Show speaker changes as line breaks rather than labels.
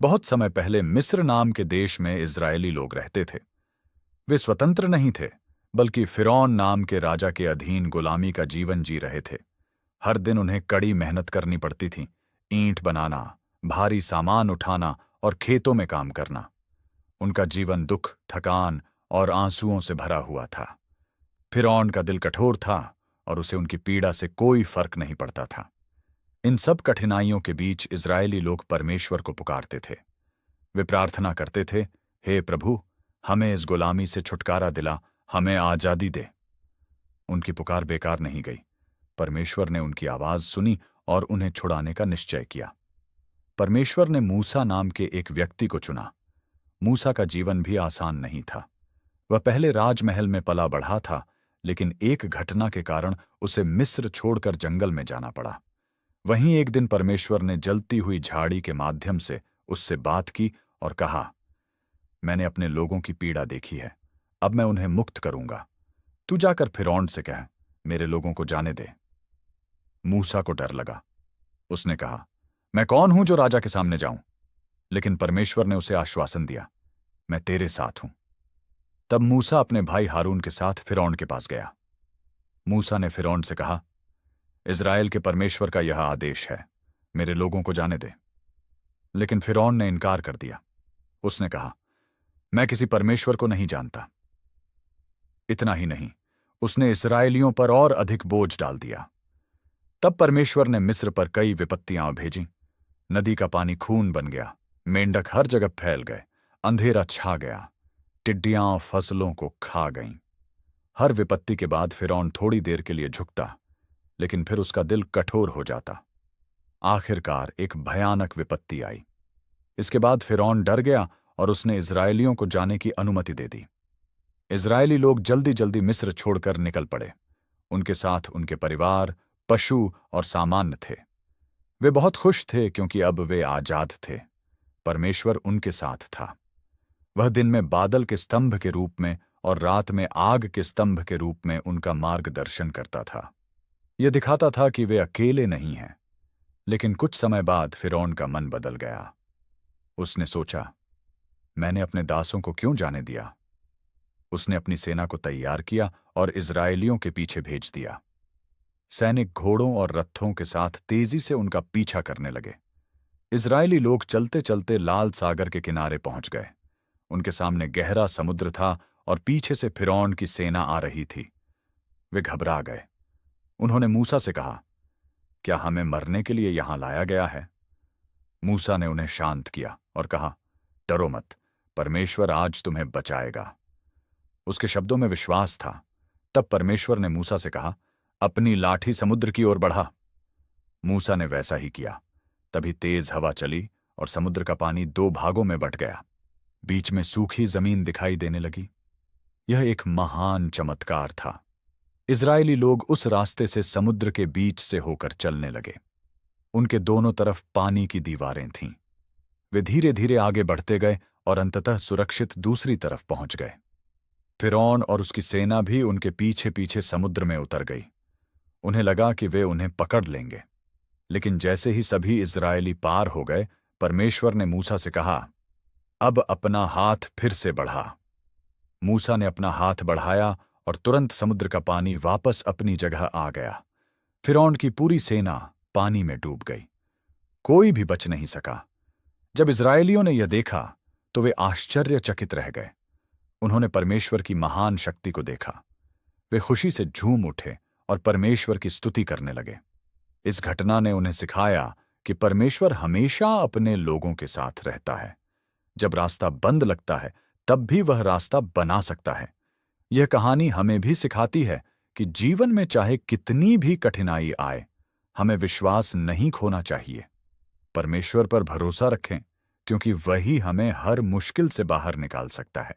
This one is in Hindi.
बहुत समय पहले मिस्र नाम के देश में इजरायली लोग रहते थे। वे स्वतंत्र नहीं थे, बल्कि फिरौन नाम के राजा के अधीन गुलामी का जीवन जी रहे थे। हर दिन उन्हें कड़ी मेहनत करनी पड़ती थी। ईंट बनाना, भारी सामान उठाना और खेतों में काम करना। उनका जीवन दुख, थकान और आंसुओं से भरा हुआ था। फिरौन का दिल कठोर था और उसे उनकी पीड़ा से कोई फर्क नहीं पड़ता था। इन सब कठिनाइयों के बीच इजरायली लोग परमेश्वर को पुकारते थे। वे प्रार्थना करते थे, हे प्रभु, हमें इस गुलामी से छुटकारा दिला, हमें आजादी दे। उनकी पुकार बेकार नहीं गई। परमेश्वर ने उनकी आवाज सुनी और उन्हें छुड़ाने का निश्चय किया। परमेश्वर ने मूसा नाम के एक व्यक्ति को चुना। मूसा का जीवन भी आसान नहीं था। वह पहले राजमहल में पला बढ़ा था, लेकिन एक घटना के कारण उसे मिस्र छोड़कर जंगल में जाना पड़ा। वहीं एक दिन परमेश्वर ने जलती हुई झाड़ी के माध्यम से उससे बात की और कहा, मैंने अपने लोगों की पीड़ा देखी है, अब मैं उन्हें मुक्त करूंगा। तू जाकर फिरौन से कह, मेरे लोगों को जाने दे। मूसा को डर लगा। उसने कहा, मैं कौन हूं जो राजा के सामने जाऊं? लेकिन परमेश्वर ने उसे आश्वासन दिया, मैं तेरे साथ हूं। तब मूसा अपने भाई हारून के साथ फिरौन के पास गया। मूसा ने फिरौन से कहा, इज़राइल के परमेश्वर का यह आदेश है, मेरे लोगों को जाने दे। लेकिन फिरौन ने इनकार कर दिया। उसने कहा, मैं किसी परमेश्वर को नहीं जानता। इतना ही नहीं, उसने इस्राएलियों पर और अधिक बोझ डाल दिया। तब परमेश्वर ने मिस्र पर कई विपत्तियां भेजीं। नदी का पानी खून बन गया, मेंढक हर जगह फैल गए, अंधेरा छा गया, टिड्डियां फसलों को खा गईं। हर विपत्ति के बाद फिरौन थोड़ी देर के लिए झुकता, लेकिन फिर उसका दिल कठोर हो जाता। आखिरकार एक भयानक विपत्ति आई। इसके बाद फिरौन डर गया और उसने इजरायलियों को जाने की अनुमति दे दी। इजरायली लोग जल्दी जल्दी मिस्र छोड़कर निकल पड़े। उनके साथ उनके परिवार, पशु और सामान थे। वे बहुत खुश थे क्योंकि अब वे आजाद थे। परमेश्वर उनके साथ था। वह दिन में बादल के स्तंभ के रूप में और रात में आग के स्तंभ के रूप में उनका मार्गदर्शन करता था। यह दिखाता था कि वे अकेले नहीं हैं। लेकिन कुछ समय बाद फिरौन का मन बदल गया। उसने सोचा, मैंने अपने दासों को क्यों जाने दिया? उसने अपनी सेना को तैयार किया और इजरायलियों के पीछे भेज दिया। सैनिक घोड़ों और रथों के साथ तेजी से उनका पीछा करने लगे। इजरायली लोग चलते चलते लाल सागर के किनारे पहुंच गए। उनके सामने गहरा समुद्र था और पीछे से फिरौन की सेना आ रही थी। वे घबरा गए। उन्होंने मूसा से कहा, क्या हमें मरने के लिए यहां लाया गया है? मूसा ने उन्हें शांत किया और कहा, डरो मत, परमेश्वर आज तुम्हें बचाएगा। उसके शब्दों में विश्वास था। तब परमेश्वर ने मूसा से कहा, अपनी लाठी समुद्र की ओर बढ़ा। मूसा ने वैसा ही किया। तभी तेज हवा चली और समुद्र का पानी दो भागों में बंट गया। बीच में सूखी जमीन दिखाई देने लगी। यह एक महान चमत्कार था। इजरायली लोग उस रास्ते से समुद्र के बीच से होकर चलने लगे। उनके दोनों तरफ पानी की दीवारें थीं। वे धीरे धीरे आगे बढ़ते गए और अंततः सुरक्षित दूसरी तरफ पहुंच गए। फिरौन और उसकी सेना भी उनके पीछे पीछे समुद्र में उतर गई। उन्हें लगा कि वे उन्हें पकड़ लेंगे। लेकिन जैसे ही सभी इजरायली पार हो गए, परमेश्वर ने मूसा से कहा, अब अपना हाथ फिर से बढ़ा। मूसा ने अपना हाथ बढ़ाया और तुरंत समुद्र का पानी वापस अपनी जगह आ गया। फिरौन की पूरी सेना पानी में डूब गई। कोई भी बच नहीं सका। जब इजरायलियों ने यह देखा तो वे आश्चर्यचकित रह गए। उन्होंने परमेश्वर की महान शक्ति को देखा। वे खुशी से झूम उठे और परमेश्वर की स्तुति करने लगे। इस घटना ने उन्हें सिखाया कि परमेश्वर हमेशा अपने लोगों के साथ रहता है। जब रास्ता बंद लगता है, तब भी वह रास्ता बना सकता है। यह कहानी हमें भी सिखाती है कि जीवन में चाहे कितनी भी कठिनाई आए, हमें विश्वास नहीं खोना चाहिए। परमेश्वर पर भरोसा रखें, क्योंकि वही हमें हर मुश्किल से बाहर निकाल सकता है।